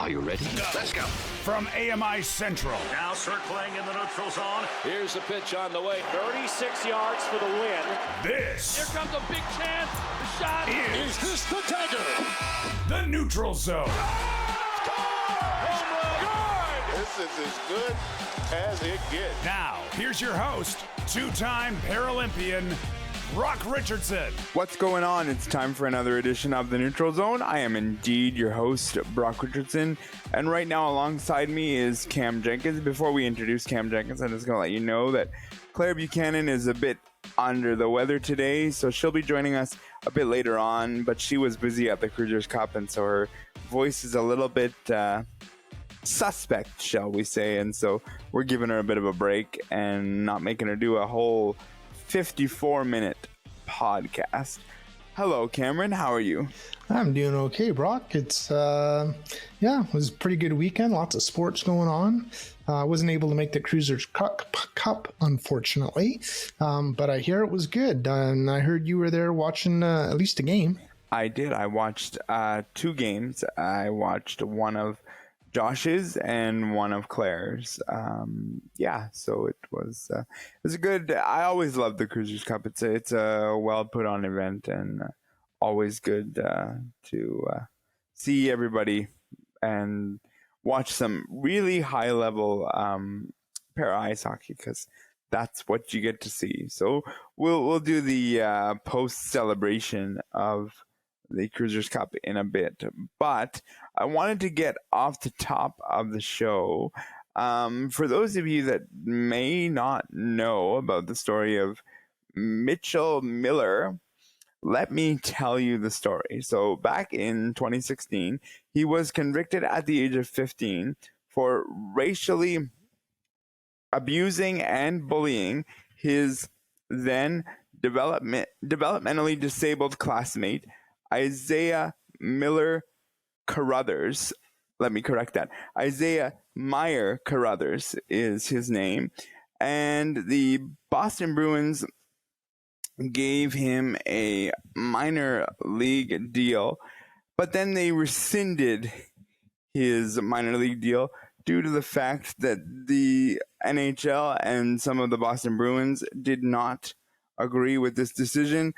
Are you ready? Let's go. From AMI Central. Now circling in the neutral zone. Here's the pitch on the way. 36 yards for the win. This. Here comes a big chance. The shot. Is this the dagger? The neutral zone. Home run. This is as good as it gets. Now, here's your host, two-time Paralympian, Brock Richardson. What's going on? It's time for another edition of The Neutral Zone. I am indeed your host, Brock Richardson. And right now alongside me is Cam Jenkins. Before we introduce Cam Jenkins, I'm just going to let you know that Claire Buchanan is a bit under the weather today, so she'll be joining us a bit later on. But she was busy at the Cruisers Cup, and so her voice is a little bit suspect, shall we say. And so we're giving her a bit of a break and not making her do a whole 54-minute podcast. Hello, Cameron. How are you? I'm doing okay, Brock. It's it was a pretty good weekend. Lots of sports going on. I wasn't able to make the Cruisers Cup, unfortunately, but I hear it was good. And I heard you were there watching at least a game. I did. I watched two games. I watched one of Josh's and one of Claire's. So it was a good. I always love the Cruisers Cup. It's a well put on event and always good to see everybody and watch some really high level para ice hockey, because that's what you get to see. So we'll do the post celebration of the Cruisers Cup in a bit, but I wanted to get off the top of the show. For those of you that may not know about the story of Mitchell Miller, let me tell you the story. So back in 2016, he was convicted at the age of 15 for racially abusing and bullying his then developmentally disabled classmate, Isaiah Miller Carruthers. Let me correct that. Isaiah Meyer Carruthers is his name. And the Boston Bruins gave him a minor league deal, but then they rescinded his minor league deal due to the fact that the NHL and some of the Boston Bruins did not agree with this decision.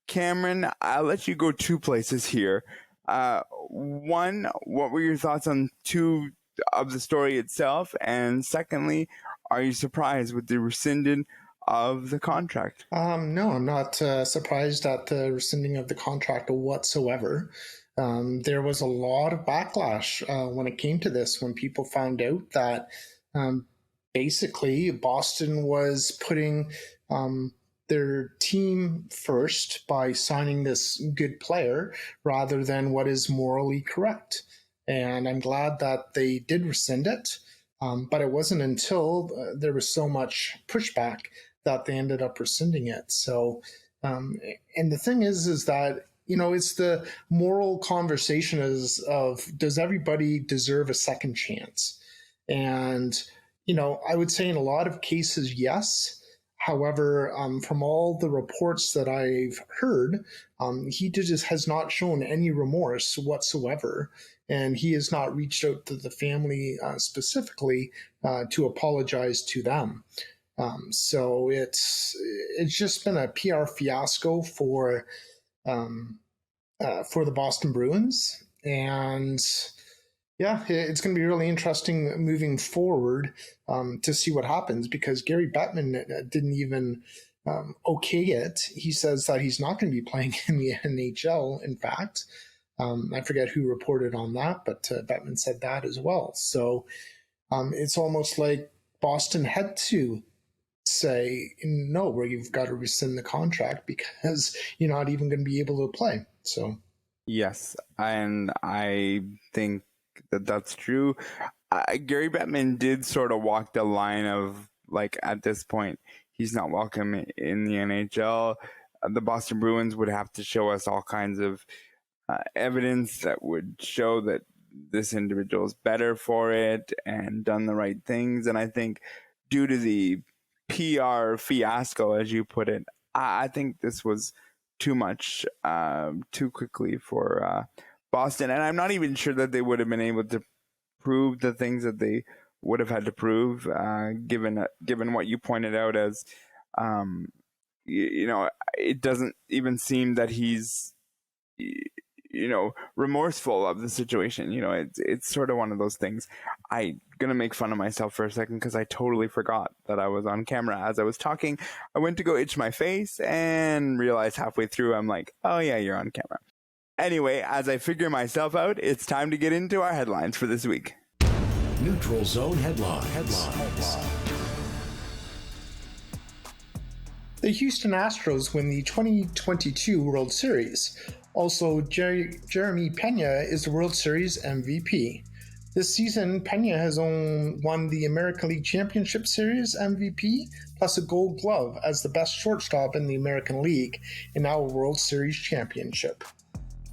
Cameron, I'll let you go two places here. One, what were your thoughts on two of the story itself? And secondly, are you surprised with the rescinding of the contract? No, I'm not surprised at the rescinding of the contract whatsoever. There was a lot of backlash when it came to this, when people found out that basically Boston was putting their team first by signing this good player rather than what is morally correct. And I'm glad that they did rescind it, but it wasn't until there was so much pushback that they ended up rescinding it. So, and the thing is that, it's the moral conversation of does everybody deserve a second chance? And, I would say in a lot of cases, yes. However, from all the reports that I've heard, he has not shown any remorse whatsoever, and he has not reached out to the family specifically to apologize to them. So it's just been a PR fiasco for the Boston Bruins, and yeah, it's going to be really interesting moving forward to see what happens, because Gary Bettman didn't even okay it. He says that he's not going to be playing in the NHL, in fact. I forget who reported on that, but Bettman said that as well. So it's almost like Boston had to say, no, you've got to rescind the contract because you're not even going to be able to play. So yes, and I think that's true. Gary Bettman did sort of walk the line of, like, at this point, he's not welcome in the NHL. The Boston Bruins would have to show us all kinds of evidence that would show that this individual is better for it and done the right things. And I think due to the PR fiasco, as you put it, I think this was too much too quickly for Boston. And I'm not even sure that they would have been able to prove the things that they would have had to prove, given what you pointed out as, it doesn't even seem that he's, remorseful of the situation. It's sort of one of those things. I'm going to make fun of myself for a second because I totally forgot that I was on camera. As I was talking, I went to go itch my face and realized halfway through, I'm like, oh yeah, you're on camera. Anyway, as I figure myself out, it's time to get into our headlines for this week. Neutral Zone headlines. The Houston Astros win the 2022 World Series. Also, Jeremy Pena is the World Series MVP. This season, Pena has won the American League Championship Series MVP, plus a Gold Glove as the best shortstop in the American League, and now a World Series championship.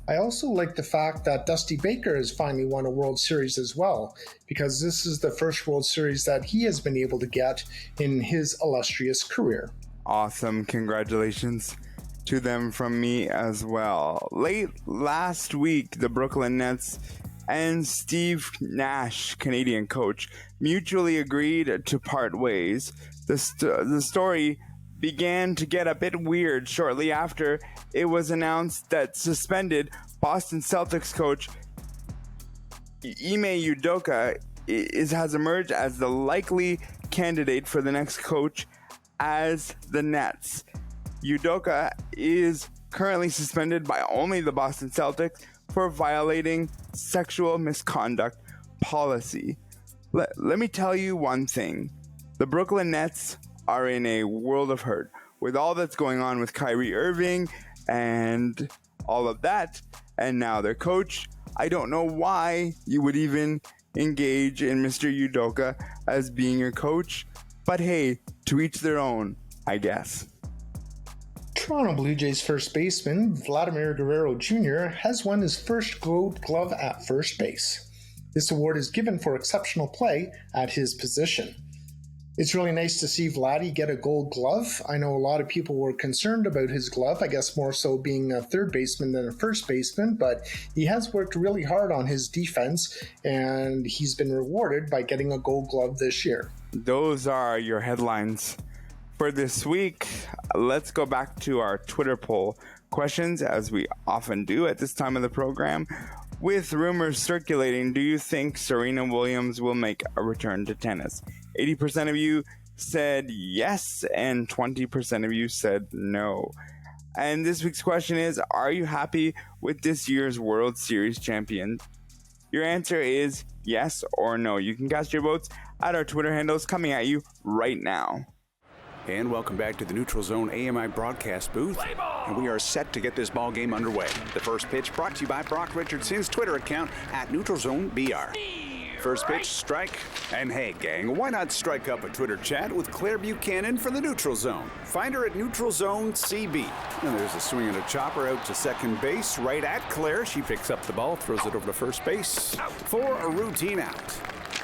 I also like the fact that Dusty Baker has finally won a World Series as well, because this is the first World Series that he has been able to get in his illustrious career. Awesome. Congratulations to them from me as well. Late last week, the Brooklyn Nets and Steve Nash, Canadian coach, mutually agreed to part ways. The story began to get a bit weird shortly after it was announced that suspended Boston Celtics coach Ime Udoka has emerged as the likely candidate for the next coach as the Nets. Udoka is currently suspended by only the Boston Celtics for violating sexual misconduct policy. Let me tell you one thing. The Brooklyn Nets are in a world of hurt with all that's going on with Kyrie Irving and all of that, and now their coach. I don't know why you would even engage in Mr. Udoka as being your coach, but hey, to each their own, I guess. Toronto Blue Jays first baseman Vladimir Guerrero Jr. has won his first Gold Glove at first base. This award is given for exceptional play at his position. It's really nice to see Vladdy get a Gold Glove. I know a lot of people were concerned about his glove, I guess more so being a third baseman than a first baseman, but he has worked really hard on his defense, and he's been rewarded by getting a Gold Glove this year. Those are your headlines for this week. Let's go back to our Twitter poll questions, as we often do at this time of the program. With rumors circulating, do you think Serena Williams will make a return to tennis? 80% of you said yes, and 20% of you said no. And this week's question is, are you happy with this year's World Series champion? Your answer is yes or no. You can cast your votes at our Twitter handles coming at you right now. And welcome back to the Neutral Zone AMI broadcast booth. And we are set to get this ball game underway. The first pitch brought to you by Brock Richardson's Twitter account at NeutralZoneBR. First pitch, strike. And hey, gang, why not strike up a Twitter chat with Claire Buchanan from the Neutral Zone? Find her at Neutral Zone CB. And there's a swing and a chopper out to second base, right at Claire. She picks up the ball, throws it over to first base for a routine out.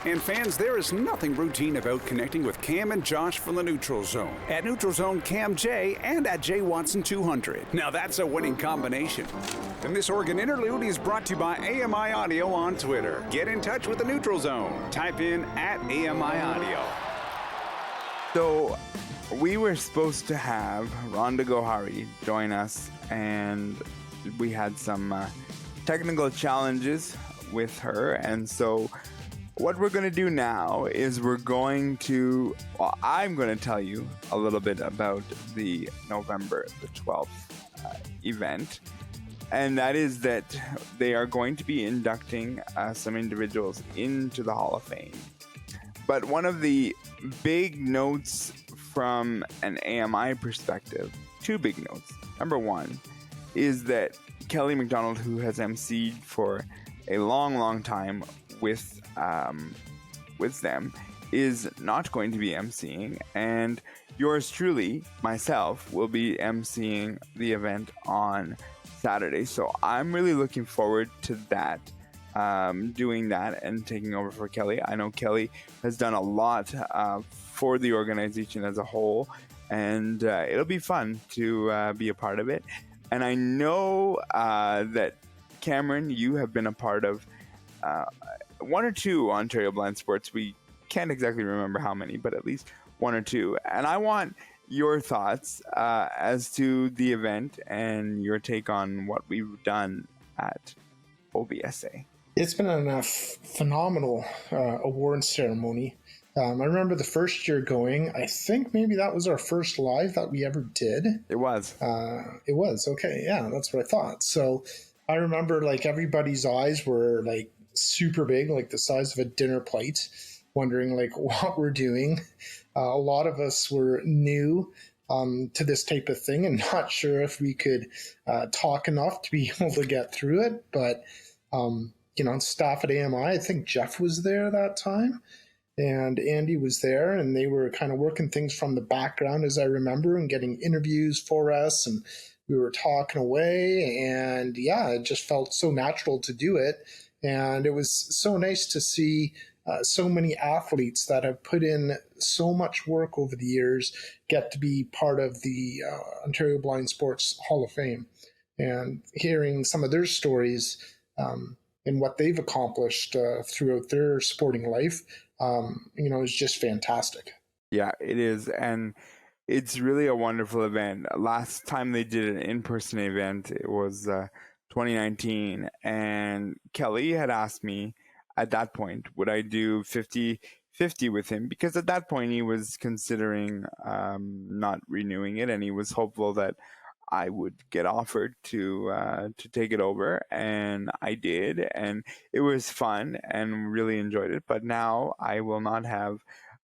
And fans, there is nothing routine about connecting with Cam and Josh from the Neutral Zone. At Neutral Zone Cam J and at J Watson 200. Now that's a winning combination. And this Oregon interlude is brought to you by AMI Audio on Twitter. Get in touch with the Neutral Zone. Type in at AMI Audio. So we were supposed to have Rhonda Gohari join us, and we had some technical challenges with her, and so what we're going to do now is I'm going to tell you a little bit about the November the 12th event. And that is that they are going to be inducting some individuals into the Hall of Fame. But one of the big notes from an AMI perspective, two big notes. Number one is that Kelly McDonald, who has emceed for a long, long time with them, is not going to be emceeing, and yours truly, myself, will be emceeing the event on Saturday. So I'm really looking forward to that, doing that and taking over for Kelly. I know Kelly has done a lot for the organization as a whole, and it'll be fun to be a part of it. And I know that Cameron, you have been a part of one or two Ontario Blind Sports. We can't exactly remember how many, but at least one or two. And I want your thoughts as to the event and your take on what we've done at OBSA. It's been a phenomenal award ceremony. I remember the first year going, I think maybe that was our first live that we ever did. It was. It was. Okay. Yeah, that's what I thought. So I remember like everybody's eyes were like super big, like the size of a dinner plate, wondering like what we're doing. A lot of us were new to this type of thing and not sure if we could talk enough to be able to get through it. But, staff at AMI, I think Jeff was there that time. And Andy was there, and they were kind of working things from the background, as I remember, and getting interviews for us. And we were talking away, and yeah, it just felt so natural to do it. And it was so nice to see so many athletes that have put in so much work over the years get to be part of the Ontario Blind Sports Hall of Fame. And hearing some of their stories and what they've accomplished throughout their sporting life, is just fantastic. Yeah, it is. And it's really a wonderful event. Last time they did an in-person event, it was 2019. And Kelly had asked me at that point, would I do 50-50 with him? Because at that point, he was considering not renewing it. And he was hopeful that I would get offered to take it over, and I did, and it was fun and really enjoyed it. But now I will not have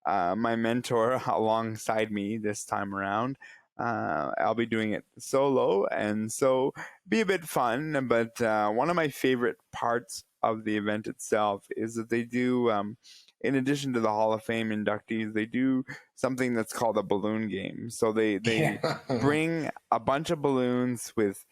my mentor alongside me this time around. I'll be doing it solo, and so be a bit fun. But one of my favorite parts of the event itself is that they do, in addition to the Hall of Fame inductees, they do something that's called a balloon game. So they bring a bunch of balloons with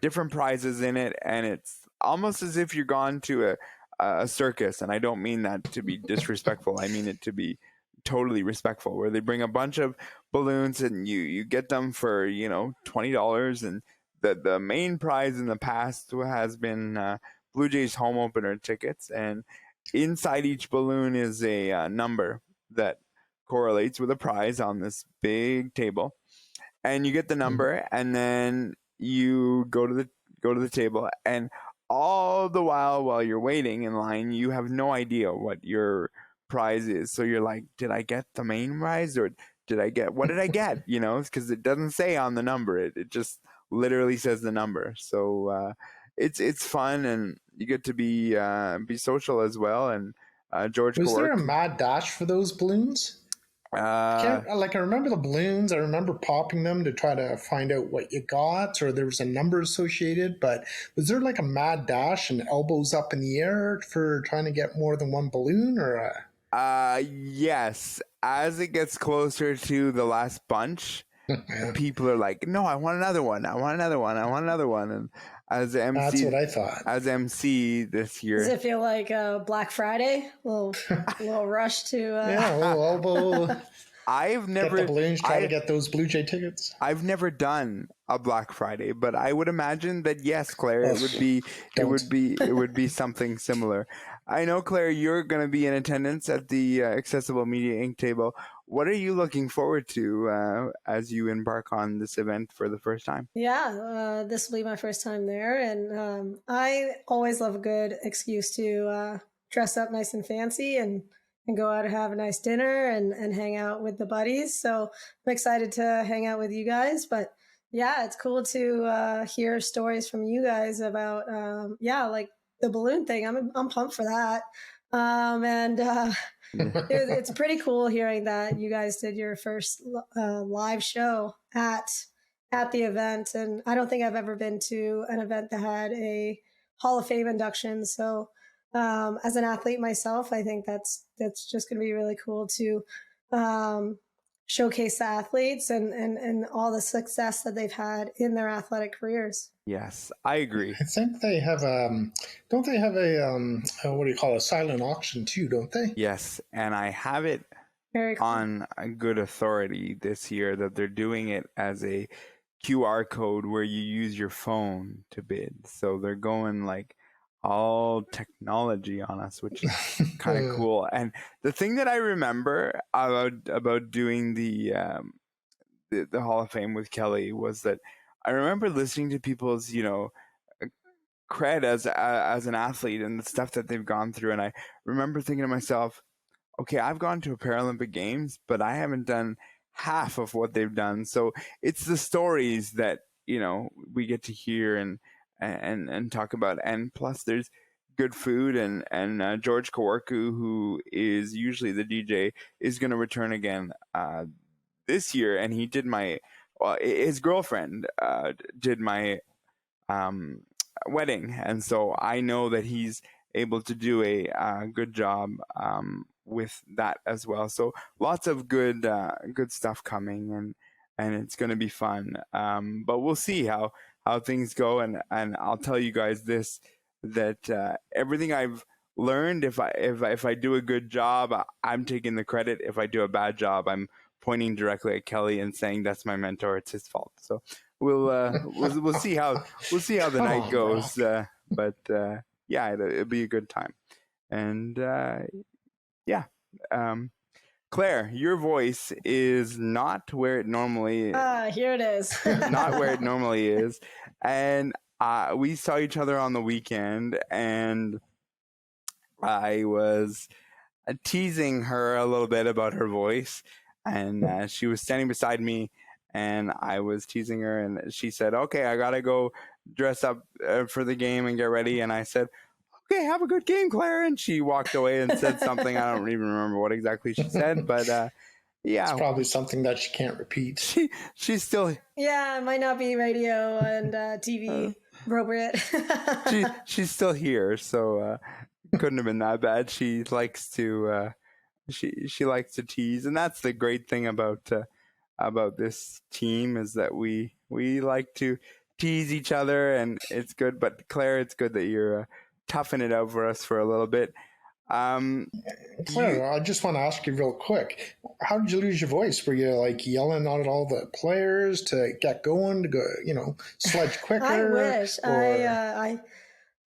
different prizes in it, and it's almost as if you're gone to a circus. And I don't mean that to be disrespectful. I mean it to be totally respectful, where they bring a bunch of balloons and you get them for, $20. And the main prize in the past has been Blue Jays home opener tickets, and inside each balloon is a number that correlates with a prize on this big table, and you get the number, and then you go to the table, and all the while you're waiting in line, you have no idea what your prize is. So you're like, did I get the main prize, or what did I get? Because it doesn't say on the number. It just literally says the number. So it's fun, and you get to be social as well. And George was Cork, there a mad dash for those balloons? I remember the balloons. I remember popping them to try to find out what you got, or there was a number associated. But was there like a mad dash and elbows up in the air for trying to get more than one balloon, or? Yes. As it gets closer to the last bunch, people are like, "No, I want another one. I want another one. I want another one." And as MC, that's what I thought. As MC this year, does it feel like Black Friday? A little rush to yeah, a little elbow. I've never get the balloons, try to get those Blue Jay tickets. I've never done a Black Friday, but I would imagine that yes, Claire, it would be something similar. I know, Claire, you're going to be in attendance at the Accessible Media Inc. table. What are you looking forward to as you embark on this event for the first time? Yeah, this will be my first time there, and I always love a good excuse to dress up nice and fancy and go out and have a nice dinner and hang out with the buddies. So I'm excited to hang out with you guys. But yeah, it's cool to hear stories from you guys about, like the balloon thing. I'm pumped for that. It's pretty cool hearing that you guys did your first live show at the event. And I don't think I've ever been to an event that had a Hall of Fame induction. So as an athlete myself, I think that's just going to be really cool to showcase the athletes and all the success that they've had in their athletic careers. Yes, I agree. I think they have don't they have a silent auction too, don't they? Yes, and I have it Very cool. on a good authority this year that they're doing it as a QR code where you use your phone to bid. So they're going like all technology on us, which is kind of cool. And the thing that I remember about doing the Hall of Fame with Kelly was that I remember listening to people's, cred as an athlete and the stuff that they've gone through. And I remember thinking to myself, okay, I've gone to a Paralympic Games, but I haven't done half of what they've done. So it's the stories that, we get to hear and talk about. And plus there's good food, and George Kawarku, who is usually the DJ, is going to return again this year. And he did his girlfriend did my wedding, and so I know that he's able to do a good job with that as well. So lots of good stuff coming, and it's going to be fun. But we'll see how things go, and I'll tell you guys this, that everything I've learned, if I do a good job, I'm taking the credit. If I do a bad job, I'm pointing directly at Kelly and saying that's my mentor, it's his fault. So we'll see how the night goes. But yeah, it'll be a good time. And Claire, your voice is not where it normally is. Here it is. Not where it normally is. And we saw each other on the weekend, and I was teasing her a little bit about her voice, and she was standing beside me, and I was teasing her, and she said, okay, I gotta go dress up for the game and get ready. And I said, okay, have a good game, Claire. And she walked away and said something. I don't even remember what exactly she said, but yeah. It's probably something that she can't repeat. She's still... Yeah, it might not be radio and TV appropriate. she's still here, so couldn't have been that bad. She likes to she likes to tease, and that's the great thing about this team, is that we like to tease each other, and it's good. But Claire, it's good that you're toughing it out for us for a little bit. Claire, I just want to ask you real quick, how did you lose your voice? Were you like yelling out at all the players to get going, to go, sledge quicker? I wish. Or...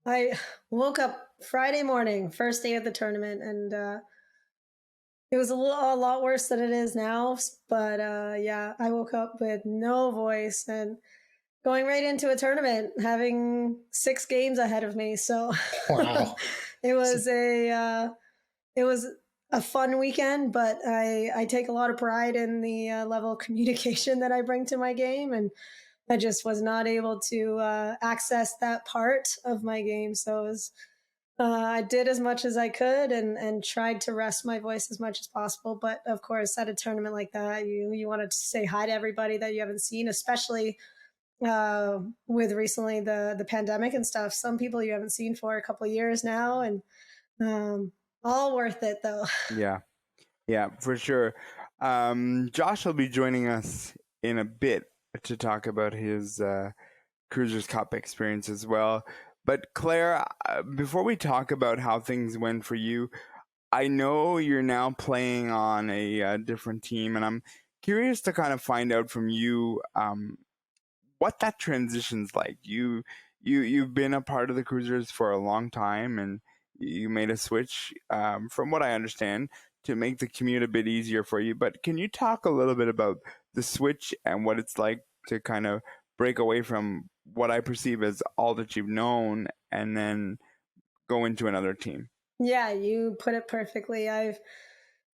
I woke up Friday morning, first day of the tournament, and it was a lot worse than it is now. But yeah, I woke up with no voice and going right into a tournament, having 6 games ahead of me. So wow. It was a fun weekend, but I take a lot of pride in the level of communication that I bring to my game, and I just was not able to access that part of my game. So it was, I did as much as I could and tried to rest my voice as much as possible. But of course, at a tournament like that, you wanted to say hi to everybody that you haven't seen, especially with recently the pandemic and stuff. Some people you haven't seen for a couple of years now, and all worth it though. Yeah, for sure. Josh will be joining us in a bit to talk about his Cruisers Cup experience as well. But Claire, before we talk about how things went for you, I know you're now playing on a different team, and I'm curious to kind of find out from you what that transition's like. You've been a part of the Cruisers for a long time, and you made a switch, from what I understand, to make the commute a bit easier for you. But can you talk a little bit about the switch and what it's like to kind of break away from what I perceive as all that you've known and then go into another team? Yeah, you put it perfectly. I've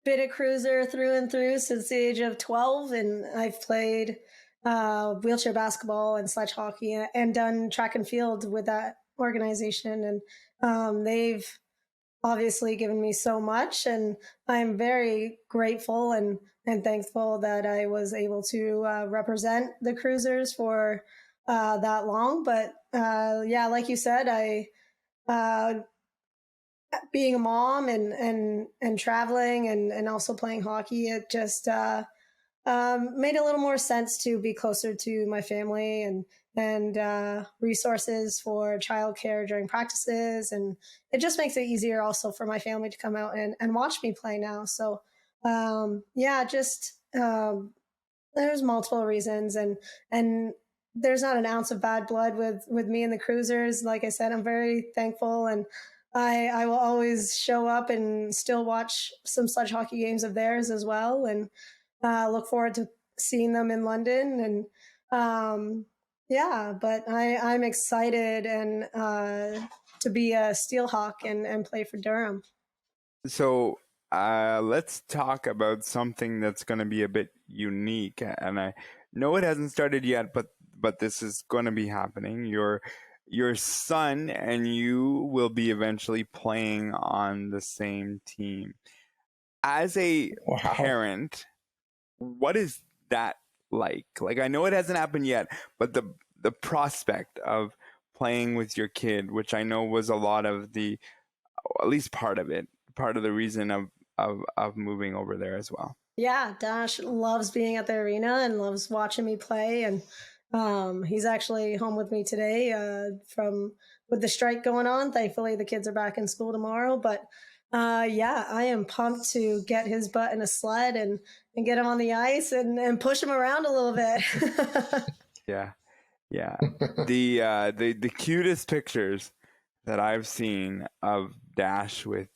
been a cruiser through and through since the age of 12, and I've played wheelchair basketball and sledge hockey and done track and field with that organization. And they've obviously given me so much, and I'm very grateful and thankful that I was able to represent the Cruisers for that long. But yeah, like you said, I being a mom and traveling and also playing hockey, it just made a little more sense to be closer to my family and resources for childcare during practices. And it just makes it easier also for my family to come out and watch me play now. So yeah, just there's multiple reasons. And there's not an ounce of bad blood with me and the Cruisers. Like I said, I'm very thankful, and I will always show up and still watch some sledge hockey games of theirs as well, and look forward to seeing them in London. And yeah, but I'm excited and to be a Steelhawk and play for Durham. So let's talk about something that's going to be a bit unique, and I know it hasn't started yet, but this is going to be happening. Your son and you will be eventually playing on the same team. As a parent, what is that like? Like, I know it hasn't happened yet, but the prospect of playing with your kid, which I know was a lot of the, at least part of the reason of moving over there as well. Yeah, Dash loves being at the arena and loves watching me play, and he's actually home with me today with the strike going on. Thankfully, the kids are back in school tomorrow, but yeah, I am pumped to get his butt in a sled and get him on the ice and push him around a little bit. Yeah. The cutest pictures that I've seen of Dash with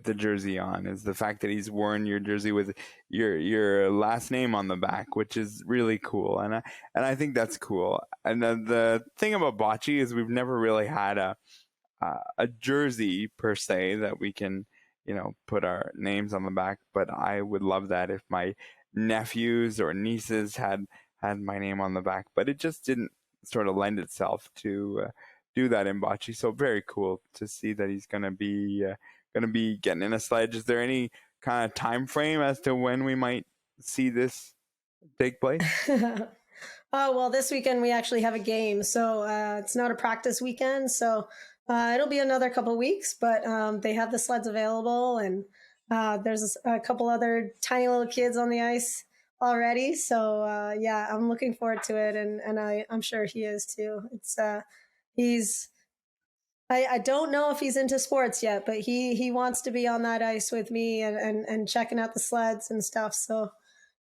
the jersey on is the fact that he's worn your jersey with your last name on the back, which is really cool, and I think that's cool. And the thing about bocce is we've never really had a jersey per se that we can, put our names on the back. But I would love that if my nephews or nieces had my name on the back, but it just didn't sort of lend itself to do that in bocce. So very cool to see that he's going to be getting in a sledge. Is there any kind of time frame as to when we might see this take place? Oh, well, this weekend we actually have a game, so it's not a practice weekend, so it'll be another couple weeks, but they have the sleds available, and there's a couple other tiny little kids on the ice already, so yeah, I'm looking forward to it, and I'm sure he is too. It's I don't know if he's into sports yet, but he wants to be on that ice with me and checking out the sleds and stuff. So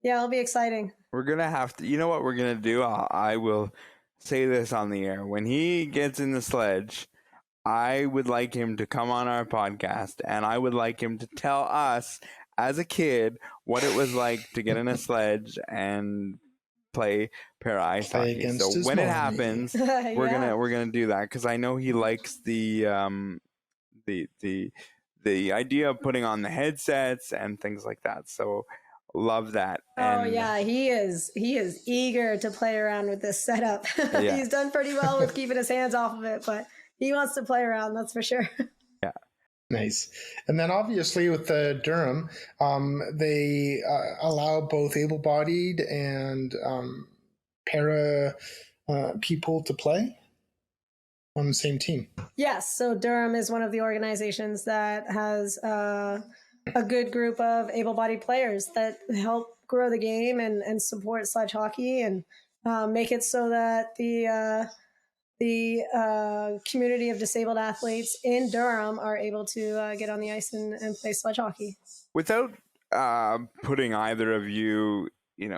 yeah, it'll be exciting. We're going to have to, you know what we're going to do? I will say this on the air. When he gets in the sledge, I would like him to come on our podcast, and I would like him to tell us as a kid what it was like to get in a sledge and play para ice hockey. So when it happens, Yeah. we're gonna do that, because I know he likes the idea of putting on the headsets and things like that. So love that. Oh yeah, he is eager to play around with this setup. Yeah. He's done pretty well with keeping his hands off of it, but he wants to play around, that's for sure. Yeah. Nice. And then obviously with the Durham, they allow both able-bodied and para people to play on the same team. Yes. So Durham is one of the organizations that has a good group of able-bodied players that help grow the game and support sledge hockey and make it so that the community of disabled athletes in Durham are able to get on the ice and play sledge hockey. Without putting either of you, in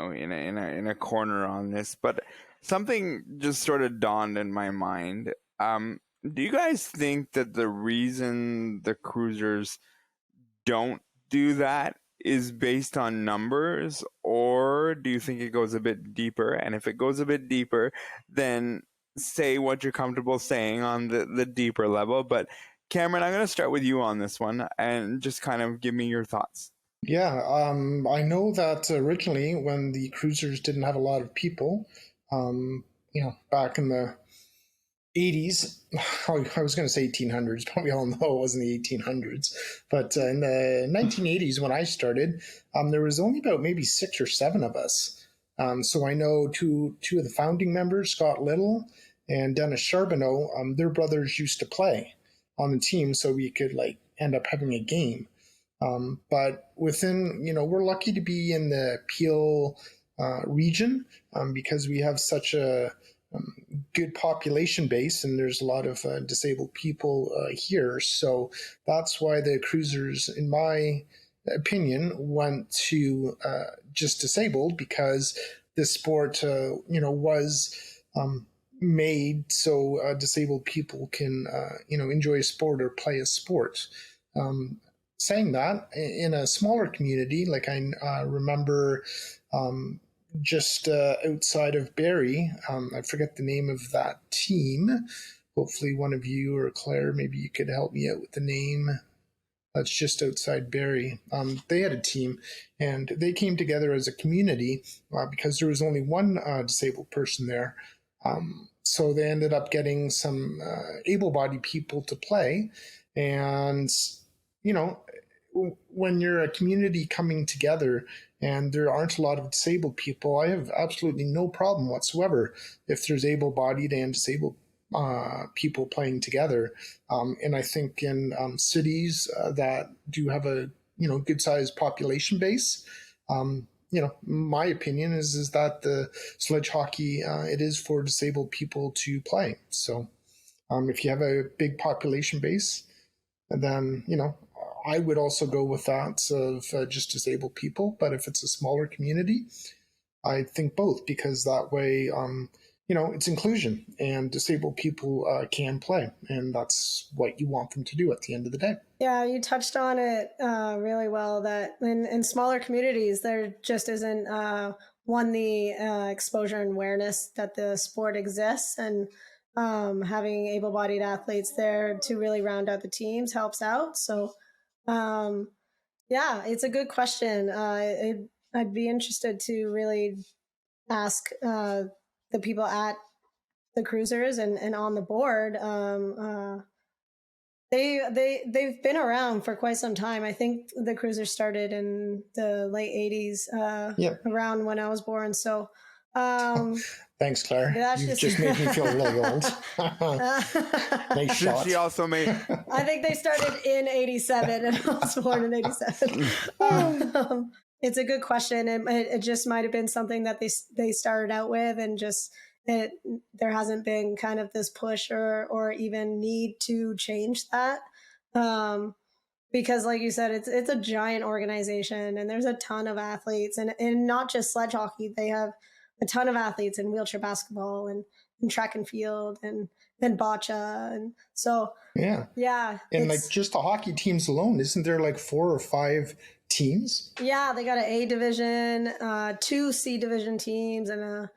a corner on this, but something just sort of dawned in my mind. Do you guys think that the reason the Cruisers don't do that is based on numbers, or do you think it goes a bit deeper? And if it goes a bit deeper, then say what you're comfortable saying on the deeper level. But Cameron, I'm going to start with you on this one and just kind of give me your thoughts. Yeah, I know that originally when the Cruisers didn't have a lot of people, back in the 80s, I was going to say 1800s, but we all know it wasn't the 1800s. But in the 1980s, when I started, there was only about maybe 6 or 7 of us. So I know two of the founding members, Scott Little and Dennis Charbonneau, their brothers used to play on the team, so we could end up having a game. But within, we're lucky to be in the Peel region because we have such a good population base, and there's a lot of disabled people here. So that's why the Cruisers, in my opinion, went to just disabled, because this sport, was made so disabled people can, enjoy a sport or play a sport. Saying that, in a smaller community, like I remember just outside of Barrie, I forget the name of that team. Hopefully one of you or Claire, maybe you could help me out with the name. That's just outside Barrie. They had a team, and they came together as a community because there was only one disabled person there. So they ended up getting some able-bodied people to play. And, when you're a community coming together and there aren't a lot of disabled people, I have absolutely no problem whatsoever if there's able-bodied and disabled people playing together. And I think in cities that do have a, good-sized population base, my opinion is that the sledge hockey, it is for disabled people to play. So if you have a big population base, then, I would also go with that of just disabled people. But if it's a smaller community, I think both, because that way, it's inclusion, and disabled people can play, and that's what you want them to do at the end of the day. Yeah, you touched on it really well, that in smaller communities, there just isn't, the exposure and awareness that the sport exists, and having able-bodied athletes there to really round out the teams helps out. So, it's a good question. I'd be interested to really ask the people at the cruisers and on the board. They've been around for quite some time. I think the cruisers started in the late 80s, around when I was born. So thanks, Claire. You just made me feel really old. Nice shot. She also made. I think they started in 87 and I was born in 87. It's a good question. It just might have been something that they started out with, and just there hasn't been kind of this push or even need to change that. Because like you said, it's a giant organization, and there's a ton of athletes, and not just sledge hockey. They have a ton of athletes in wheelchair basketball and track and field and bocce. And so, yeah. And like just the hockey teams alone, isn't there like 4 or 5 teams? Yeah, they got an A division, 2 C division teams, and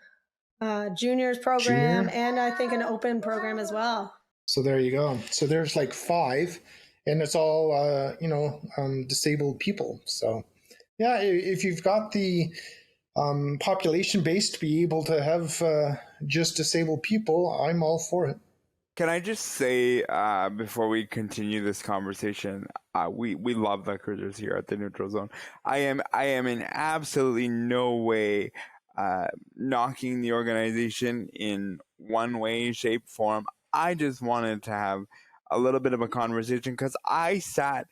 a juniors program, and I think an open program as well. So there you go. So there's like 5, and it's all disabled people. So yeah, if you've got the population base to be able to have just disabled people, I'm all for it. Can I just say, before we continue this conversation, we love the cruisers here at the Neutral Zone. I am in absolutely no way knocking the organization in one way, shape, form. I just wanted to have a little bit of a conversation, because I sat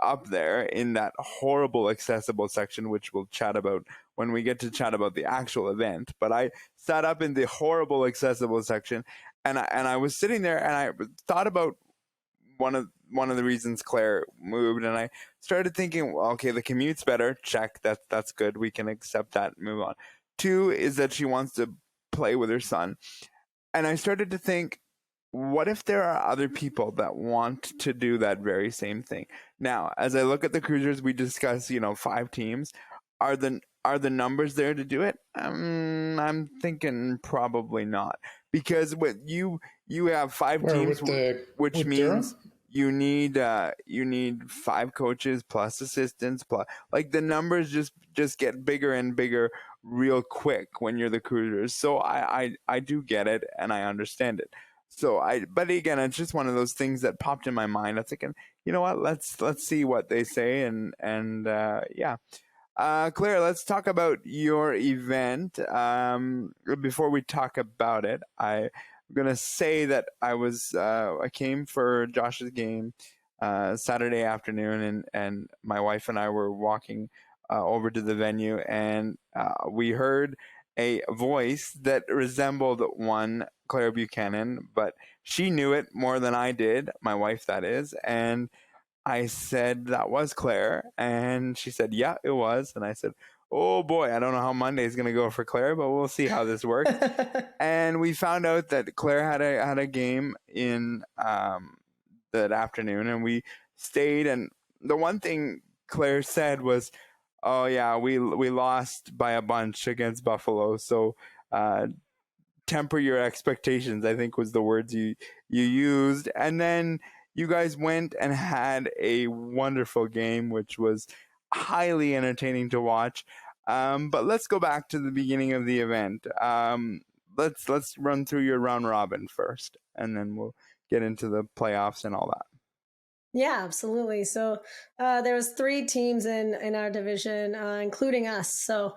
up there in that horrible accessible section, which we'll chat about when we get to chat about the actual event. But I sat up in the horrible accessible section, and I was sitting there, and I thought about one of the reasons Claire moved, and I started thinking, well, okay, the commute's better. Check, that's good. We can accept that and move on. 2 is that she wants to play with her son. And I started to think, what if there are other people that want to do that very same thing? Now, as I look at the cruisers, we discuss, 5 teams. Are the numbers there to do it? I'm thinking probably not, because what you have 5 teams, which means you need 5 coaches plus assistants plus, like, the numbers just get bigger and bigger real quick when you're the cruisers. So I do get it, and I understand it. So but again, it's just one of those things that popped in my mind. I'm thinking, you know what? Let's see what they say, and yeah. Claire, let's talk about your event. Before we talk about it, I'm gonna say that I came for Josh's game Saturday afternoon, and my wife and I were walking over to the venue, and we heard a voice that resembled one Claire Buchanan, but she knew it more than I did, my wife that is, and I said, that was Claire, and she said, yeah, it was, and I said, oh boy, I don't know how Monday is going to go for Claire, but we'll see how this works. And we found out that Claire had a game in that afternoon, and we stayed. And the one thing Claire said was, "Oh yeah, we lost by a bunch against Buffalo, so temper your expectations," I think was the words you used. And then you guys went and had a wonderful game, which was highly entertaining to watch. But let's go back to the beginning of the event. Let's run through your round robin first, and then we'll get into the playoffs and all that. Yeah, absolutely. So there was 3 teams in our division, including us. So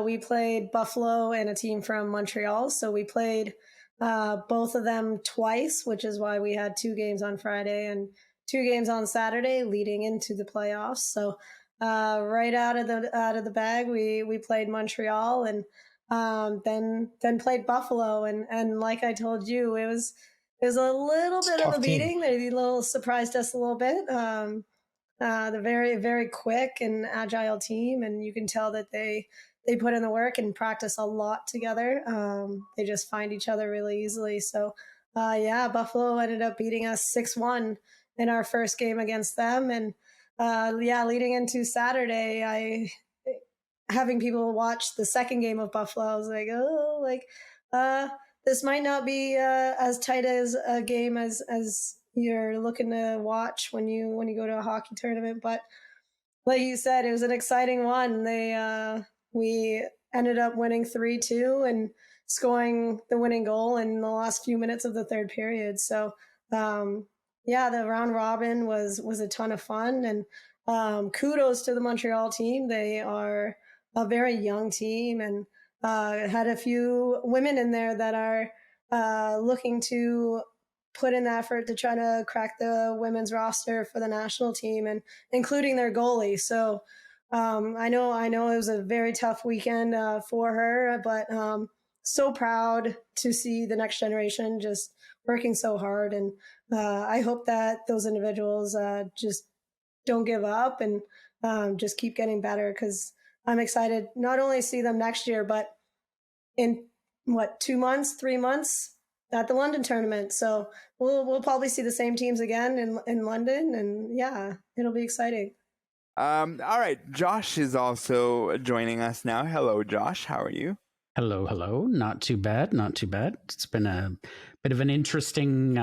we played Buffalo and a team from Montreal. So we played both of them twice, which is why we had 2 games on Friday and 2 games on Saturday leading into the playoffs. So right out of the bag, we played Montreal and then played Buffalo. And like I told you, it was a little bit of a beating. They surprised us a little bit. They're very, very quick and agile team, and you can tell that they put in the work and practice a lot together. They just find each other really easily. So, Buffalo ended up beating us 6-1 in our first game against them. And leading into Saturday, having people watch the second game of Buffalo, I was like, this might not be as tight as a game as you're looking to watch when you go to a hockey tournament. But like you said, it was an exciting one. We ended up winning 3-2 and scoring the winning goal in the last few minutes of the third period. So the round robin was a ton of fun, and kudos to the Montreal team. They are a very young team and had a few women in there that are looking to put in the effort to try to crack the women's roster for the national team, and including their goalie. So I know it was a very tough weekend for her, but so proud to see the next generation just working so hard. And I hope that those individuals just don't give up and just keep getting better, because I'm excited not only to see them next year, but in 3 months at the London tournament. So we'll probably see the same teams again in London, and yeah, it'll be exciting. All right, Josh is also joining us now. Hello, Josh. How are you? Hello. Not too bad. It's been a bit of an interesting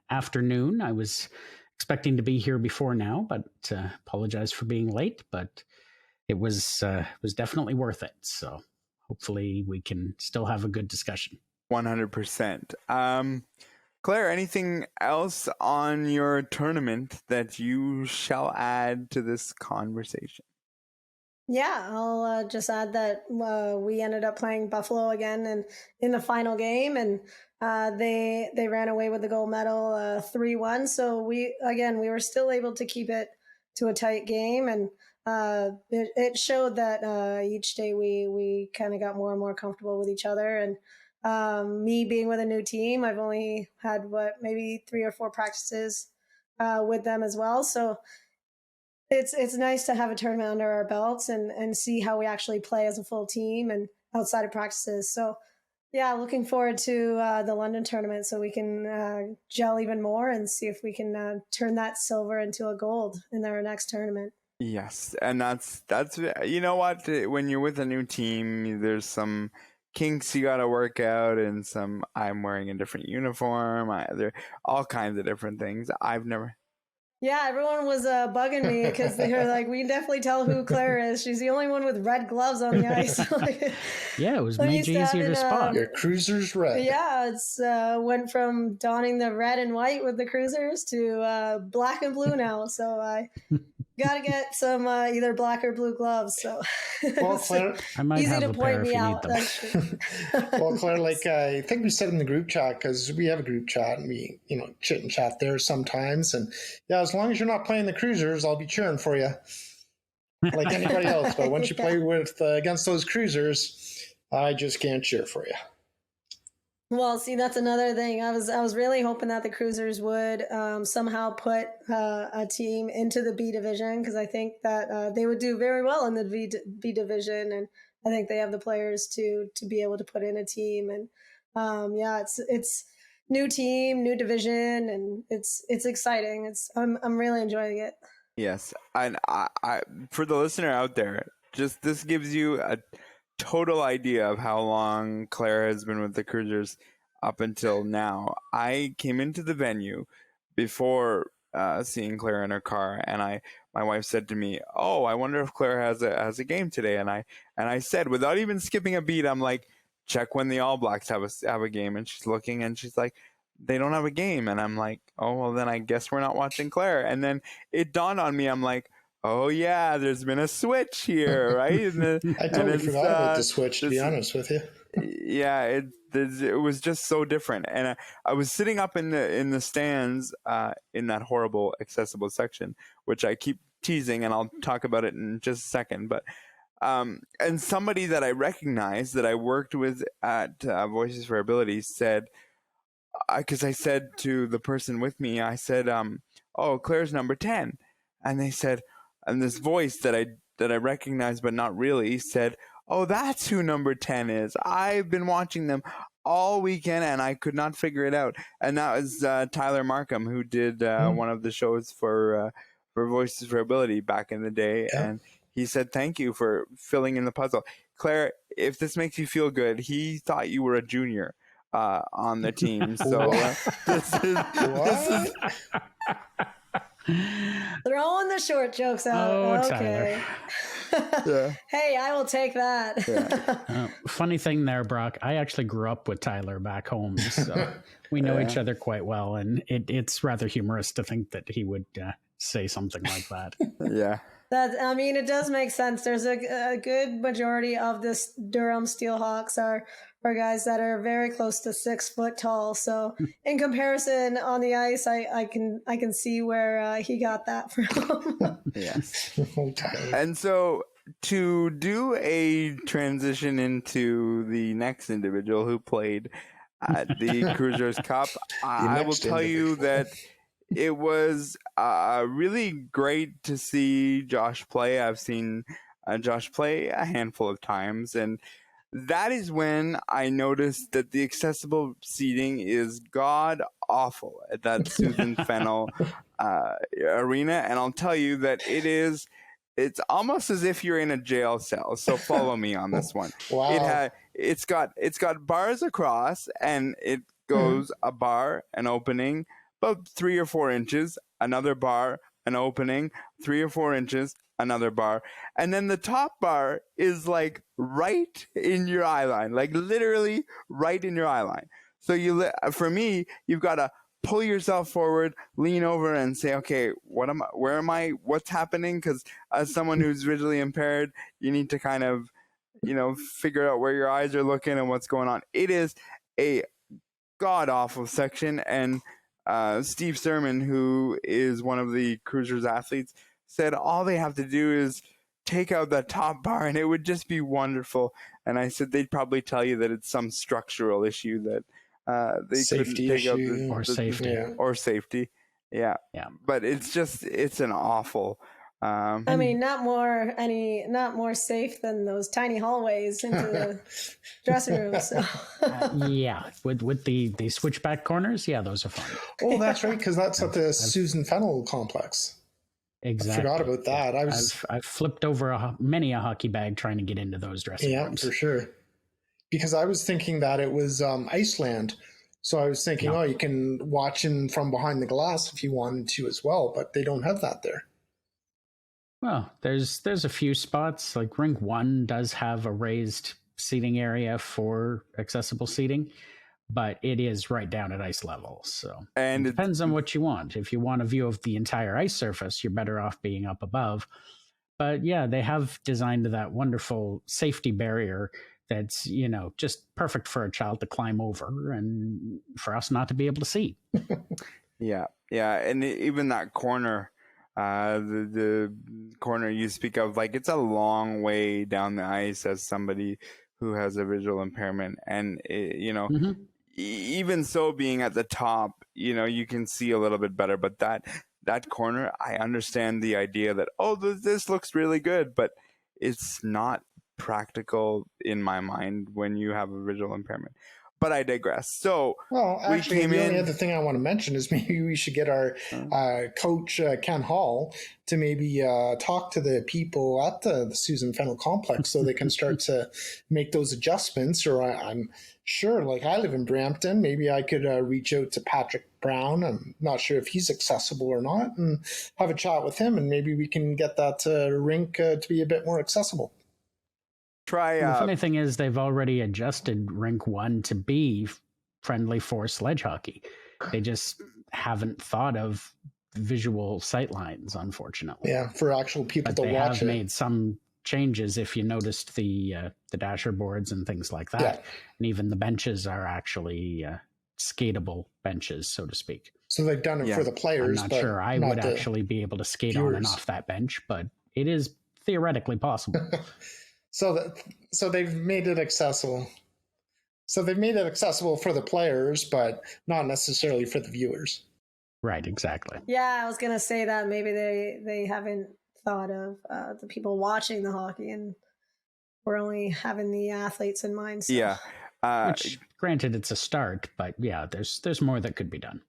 afternoon. I was expecting to be here before now, but apologize for being late. But it was definitely worth it. So hopefully we can still have a good discussion. 100%. Claire, anything else on your tournament that you shall add to this conversation? Yeah, I'll just add that we ended up playing Buffalo again and in the final game, and they ran away with the gold medal 3-1. So we were still able to keep it to a tight game, and it showed that each day we kind of got more and more comfortable with each other. And me being with a new team, I've only had maybe 3 or 4 practices with them as well. So it's nice to have a tournament under our belts and see how we actually play as a full team and outside of practices. So yeah, looking forward to the London tournament so we can gel even more and see if we can turn that silver into a gold in our next tournament. Yes, and that's you know what, when you're with a new team, there's some kinks you got to work out, and some I'm wearing a different uniform. There are all kinds of different things. Yeah, everyone was bugging me because they were like, we can definitely tell who Claire is. She's the only one with red gloves on the ice. Yeah, it was made you easier to spot. Your cruiser's red. Yeah, it's went from donning the red and white with the cruisers to black and blue now. So I got to get some either black or blue gloves. So well, Claire, I might easy have to a point pair me if you out. need them. Well, Claire, like I think we said in the group chat, because we have a group chat and we, chit and chat there sometimes. And yeah, as long as you're not playing the cruisers, I'll be cheering for you, like anybody else. But once you play with against those cruisers, I just can't cheer for you. Well, see, that's another thing. I was really hoping that the Cruisers would somehow put a team into the B division, because I think that they would do very well in the B division, and I think they have the players to be able to put in a team. And yeah, it's new team, new division, and it's exciting. I'm really enjoying it. Yes, and I for the listener out there, just this gives you a total idea of how long Claire has been with the Cruisers up until now. I came into the venue before seeing Claire in her car, and my wife said to me, "Oh, I wonder if Claire has a game today." And I said, without even skipping a beat, I'm like, "Check when the All Blacks have a game." And she's looking, and she's like, "They don't have a game." And I'm like, "Oh, well, then I guess we're not watching Claire." And then it dawned on me, I'm like, oh yeah, there's been a switch here, right? I totally forgot about the switch, to be honest with you. Yeah, it was just so different. And I was sitting up in the stands in that horrible accessible section, which I keep teasing, and I'll talk about it in just a second. But and somebody that I recognized that I worked with at Voices for Abilities said, because I said to the person with me, I said, "Oh, Claire's number 10," and they said. And this voice that I recognized but not really said, "Oh, that's who number 10 is. I've been watching them all weekend and I could not figure it out." And that was Tyler Markham, who did one of the shows for Voices for Ability back in the day. Yeah. And he said, "Thank you for filling in the puzzle." Claire, if this makes you feel good, he thought you were a junior on the team. So this is Throwing the short jokes out. Oh, okay. Yeah. Hey, I will take that. Yeah. Funny thing there, Brock. I actually grew up with Tyler back home, so we know each other quite well, and it's rather humorous to think that he would say something like that. Yeah. It does make sense. There's a good majority of this Durham Steelhawks are guys that are very close to 6 foot tall. So in comparison on the ice, I can see where he got that from. Yes. And so to do a transition into the next individual who played at the Cruisers Cup, I will tell you that it was really great to see Josh play. I've seen Josh play a handful of times, and that is when I noticed that the accessible seating is god awful at that Susan Fennell arena. And I'll tell you that it's almost as if you're in a jail cell. So follow me on this one. Wow. It's got bars across, and it goes a bar, an opening, about 3 or 4 inches, another bar, an opening, 3 or 4 inches, another bar. And then the top bar is like right in your eye line, like literally right in your eye line. So for me, you've got to pull yourself forward, lean over and say, okay, where am I? What's happening? Because as someone who's visually impaired, you need to kind of, figure out where your eyes are looking and what's going on. It is a god awful section. And Steve Sermon, who is one of the Cruisers athletes, said all they have to do is take out that top bar and it would just be wonderful. And I said they'd probably tell you that it's some structural issue that they couldn't take out or safety. Yeah. But it's an awful. Not more safe than those tiny hallways into the dressing room. So. With the switchback corners, those are fun. Oh, that's right, because that's at the Susan Fennell complex. Exactly. I forgot about that. I've flipped over many a hockey bag trying to get into those dressing rooms. Yeah, for sure. Because I was thinking that it was Iceland. So I was thinking, you can watch in from behind the glass if you wanted to as well, but they don't have that there. Well, there's a few spots, like Rink 1 does have a raised seating area for accessible seating, but it is right down at ice level. So it depends on what you want. If you want a view of the entire ice surface, you're better off being up above. But yeah, they have designed that wonderful safety barrier that's, just perfect for a child to climb over and for us not to be able to see. Yeah. And even that corner, the corner you speak of, like, it's a long way down the ice as somebody who has a visual impairment. And, even so, being at the top, you can see a little bit better. But that corner, I understand the idea that, this looks really good, but it's not practical in my mind when you have a visual impairment. But I digress. So, actually, the only other thing I want to mention is maybe we should get our coach, Ken Hall, to maybe talk to the people at the Susan Fennell Complex so they can start to make those adjustments. Or I'm sure, like I live in Brampton, maybe I could reach out to Patrick Brown. I'm not sure if he's accessible or not, and have a chat with him, and maybe we can get that rink to be a bit more accessible. The funny thing is they've already adjusted Rink 1 to be friendly for sledge hockey. They just haven't thought of visual sightlines, unfortunately. Yeah, for actual people to watch it. They have made some changes if you noticed the dasher boards and things like that. Yeah. And even the benches are actually skatable benches, so to speak. So they've done it for the players. I'm not sure I would actually be able to skate on and off that bench, but it is theoretically possible. So they've made it accessible. So they've made it accessible for the players, but not necessarily for the viewers. Right, exactly. Yeah, I was going to say that maybe they haven't thought of the people watching the hockey, and we're only having the athletes in mind. So. Yeah. Which, granted, it's a start, but yeah, there's more that could be done.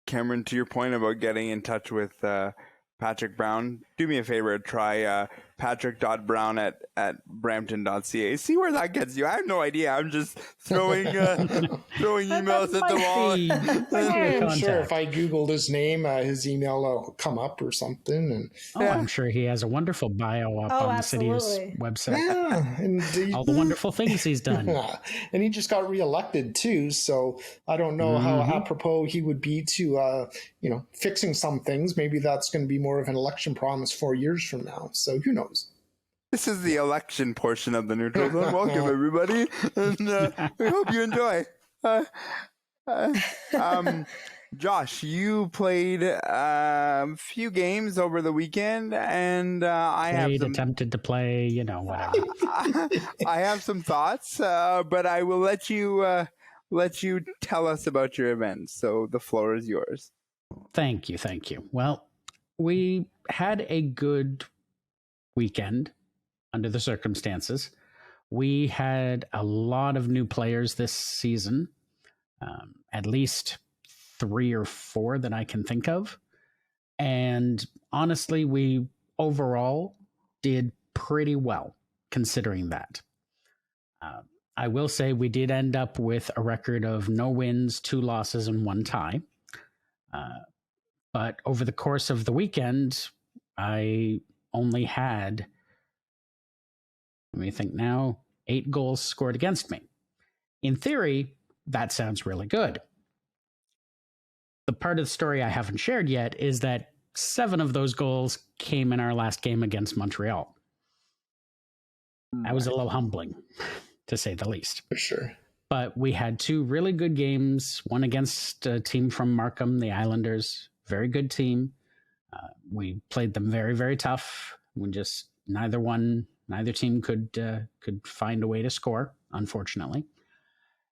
Cameron, to your point about getting in touch with Patrick Brown, do me a favor, try patrick.brown at brampton.ca. See where that gets you. I have no idea. I'm just throwing emails at the wall. I'm sure if I Googled his name, his email will come up or something. And I'm sure he has a wonderful bio up on absolutely. the city's website. Yeah, and all the wonderful things he's done. Yeah. And he just got reelected too, so I don't know how apropos he would be to fixing some things. Maybe that's going to be more of an election promise 4 years from now. So who knows? This is the election portion of the Neutral Zone. Welcome, everybody, and we hope you enjoy. Josh, you played a few games over the weekend, and attempted to play, whatever. I have some thoughts, but I will let you tell us about your event. So the floor is yours. Thank you. Well, we had a good weekend under the circumstances. We had a lot of new players this season, at least 3 or 4 that I can think of. And honestly, we overall did pretty well considering that. I will say we did end up with a record of no wins, 2 losses, and 1 tie. But over the course of the weekend, I only had, let me think now, 8 goals scored against me. In theory, that sounds really good. The part of the story I haven't shared yet is that 7 of those goals came in our last game against Montreal. That was a little humbling, to say the least. For sure. But we had 2 really good games, one against a team from Markham, the Islanders, very good team. We played them very, very tough. We just neither team could find a way to score, unfortunately.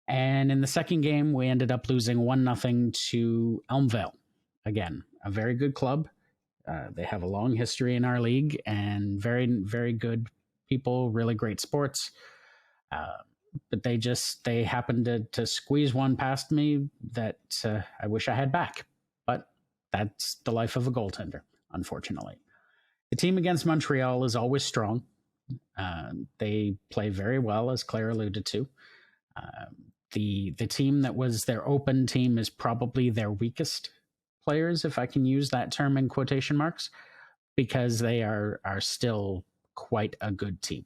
And in the second game, we ended up losing 1-0 to Elmvale. Again, a very good club. They have a long history in our league and very, very good people, really great sports. But they happened to squeeze one past me that I wish I had back. But that's the life of a goaltender, unfortunately. The team against Montreal is always strong. They play very well, as Claire alluded to. The team that was their open team is probably their weakest players, if I can use that term in quotation marks, because they are still quite a good team.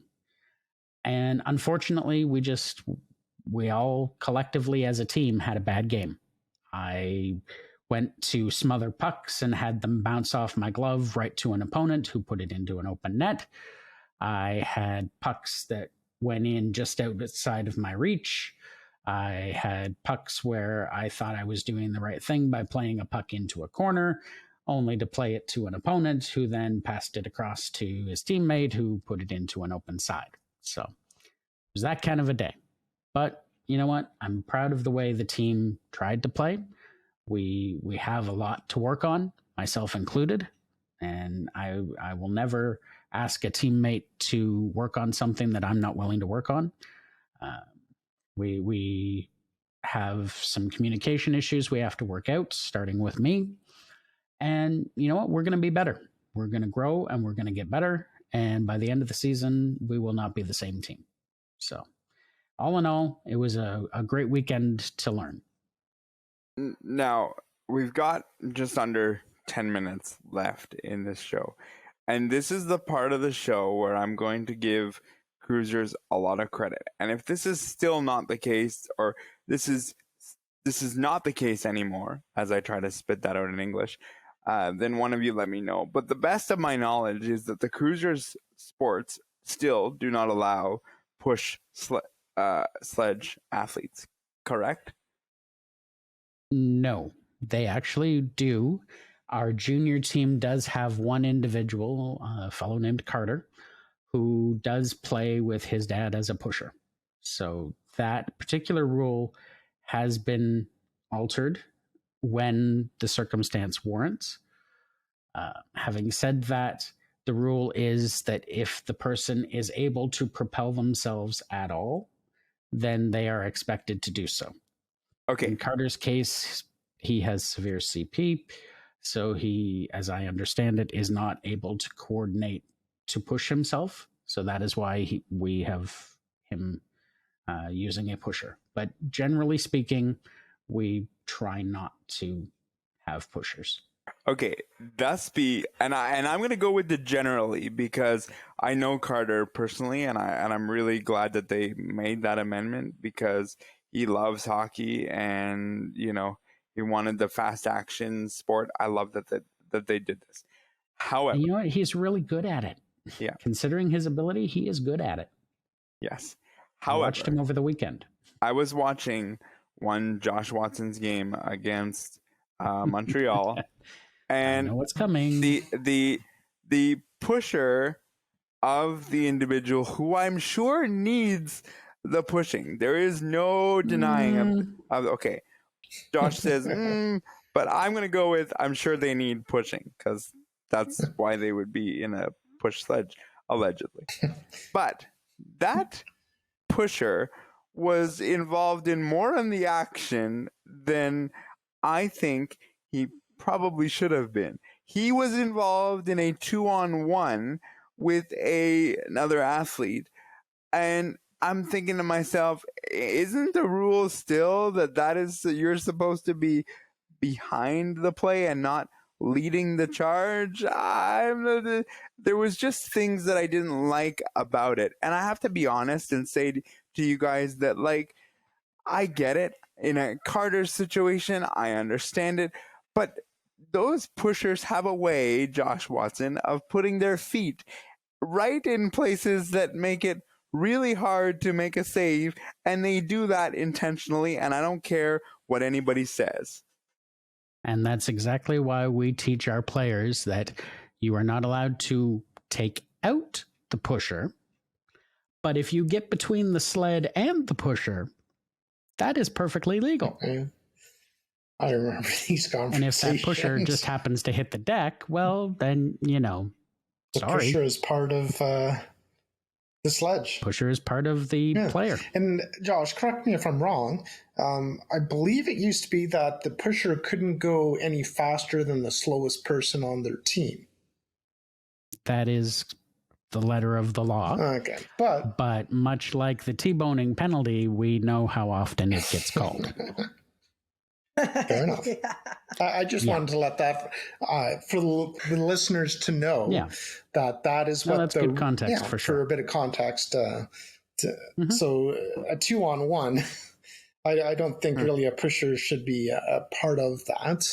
And unfortunately, we all collectively as a team had a bad game. I went to smother pucks and had them bounce off my glove right to an opponent who put it into an open net. I had pucks that went in just outside of my reach. I had pucks where I thought I was doing the right thing by playing a puck into a corner, only to play it to an opponent who then passed it across to his teammate who put it into an open side. So it was that kind of a day. But you know what? I'm proud of the way the team tried to play. We have a lot to work on, myself included, and I will never ask a teammate to work on something that I'm not willing to work on. We have some communication issues we have to work out, starting with me. And you know what? We're going to be better. We're going to grow and we're going to get better. And by the end of the season, we will not be the same team. So all in all, it was a great weekend to learn. Now, we've got just under 10 minutes left in this show. And this is the part of the show where I'm going to give cruisers a lot of credit. And if this is still not the case, or this is not the case anymore, as I try to spit that out in English, then one of you let me know. But the best of my knowledge is that the cruisers sports still do not allow push sledge athletes, correct? No, they actually do. Our junior team does have one individual, a fellow named Carter, who does play with his dad as a pusher. So that particular rule has been altered when the circumstance warrants. Having said that, the rule is that if the person is able to propel themselves at all, then they are expected to do so. Okay. In Carter's case, he has severe CP, so he, as I understand it, is not able to coordinate to push himself. So that is why we have him using a pusher. But generally speaking, we try not to have pushers. Okay, and I'm going to go with the generally, because I know Carter personally, and I'm really glad that they made that amendment, because he loves hockey and, you know, he wanted the fast action sport. I love that they did this. However, and you know what? He's really good at it. Yeah. Considering his ability, he is good at it. Yes. However, I watched him over the weekend. I was watching one Josh Watson's game against Montreal. And I know what's coming. The pusher of the individual who I'm sure needs the pushing. There is no denying of okay. Josh says, but I'm going to go with I'm sure they need pushing, because that's why they would be in a push sledge, allegedly. But that pusher was involved in more in the action than I think he probably should have been. He was involved in a 2-on-1 with another athlete, and I'm thinking to myself, isn't the rule still that is you're supposed to be behind the play and not leading the charge? There was just things that I didn't like about it, and I have to be honest and say to you guys that, like, I get it in a Carter situation, I understand it, but those pushers have a way, Josh Watson, of putting their feet right in places that make it really hard to make a save, and they do that intentionally, and I don't care what anybody says. And that's exactly why we teach our players that you are not allowed to take out the pusher, but if you get between the sled and the pusher, that is perfectly legal. Okay. I remember these conversations. And if that pusher just happens to hit the deck, well, then, you know, the pusher is part of the sledge. Pusher is part of the player. And Josh, correct me if I'm wrong. I believe it used to be that the pusher couldn't go any faster than the slowest person on their team. That is the letter of the law. Okay. But much like the T-boning penalty, we know how often it gets called. Fair enough. Yeah. I just wanted to let that for the listeners to know that is what that's good context for sure. For a bit of context. So a 2-on-1, I don't think really a pusher should be a part of that.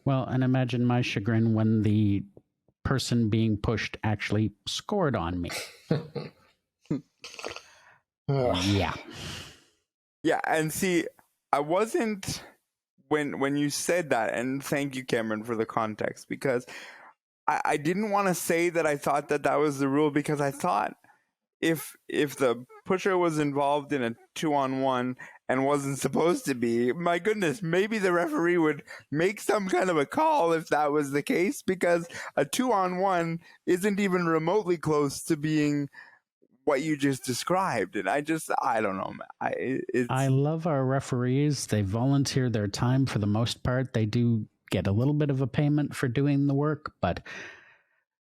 Well, and imagine my chagrin when the person being pushed actually scored on me. Yeah, and see, I wasn't when you said that, and thank you, Cameron, for the context, because I didn't want to say that I thought that was the rule, because I thought if the pusher was involved in a 2-on-1 and wasn't supposed to be, my goodness, maybe the referee would make some kind of a call if that was the case, because a 2-on-1 isn't even remotely close to being what you just described. And I don't know. I love our referees. They volunteer their time for the most part. They do get a little bit of a payment for doing the work, but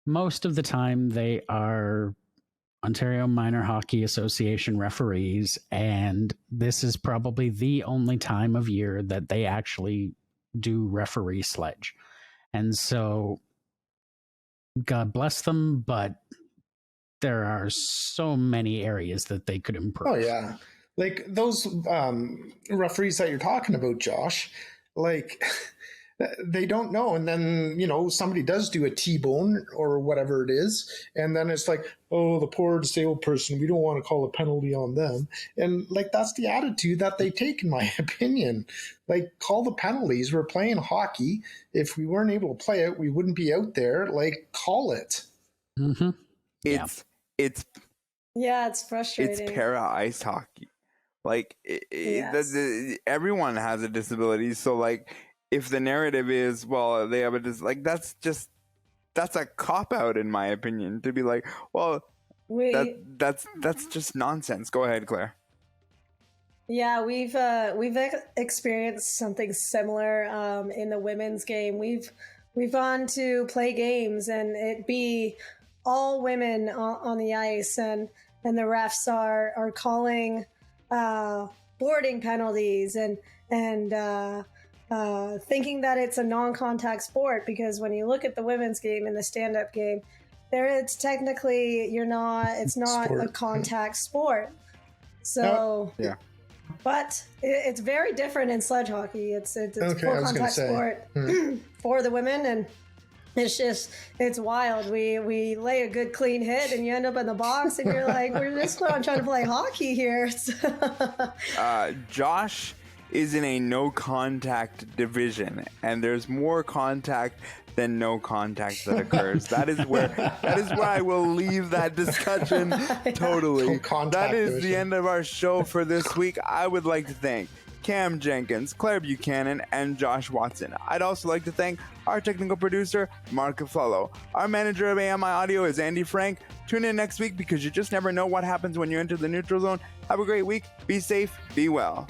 most of the time they are Ontario Minor Hockey Association referees, and this is probably the only time of year that they actually do referee sledge. And so God bless them, but there are so many areas that they could improve. Oh, yeah. Like those referees that you're talking about, Josh, like they don't know. And then, you know, somebody does do a T-bone or whatever it is. And then it's like, oh, the poor disabled person, we don't want to call a penalty on them. And like, that's the attitude that they take, in my opinion. Like, call the penalties. We're playing hockey. If we weren't able to play it, we wouldn't be out there. Like, call it. Mm-hmm. It's frustrating. It's para ice hockey. Like Yes. everyone has a disability. So like, if the narrative is, well, they have that's a cop out, in my opinion, to be like, well, that's just nonsense. Go ahead, Claire. Yeah, we've experienced something similar in the women's game. We've gone to play games and it be all women on the ice, and the refs are calling boarding penalties and thinking that it's a non-contact sport, because when you look at the women's game and the stand-up game, it's technically it's not Sport. a contact sport. So yeah. But it's very different in sledge hockey. It's a full contact sport for the women, and it's wild. We lay a good clean hit and you end up in the box and you're like, we're just not trying to play hockey here. Josh is in a no contact division, and there's more contact than no contact that occurs. That is where I will leave that discussion totally. That is division. the end of our show for this week. I would like to thank Cam Jenkins, Claire Buchanan, and Josh Watson. I'd also like to thank our technical producer, Mark Aflello. Our manager of AMI Audio is Andy Frank. Tune in next week, because you just never know what happens when you enter the neutral zone. Have a great week. Be safe. Be well.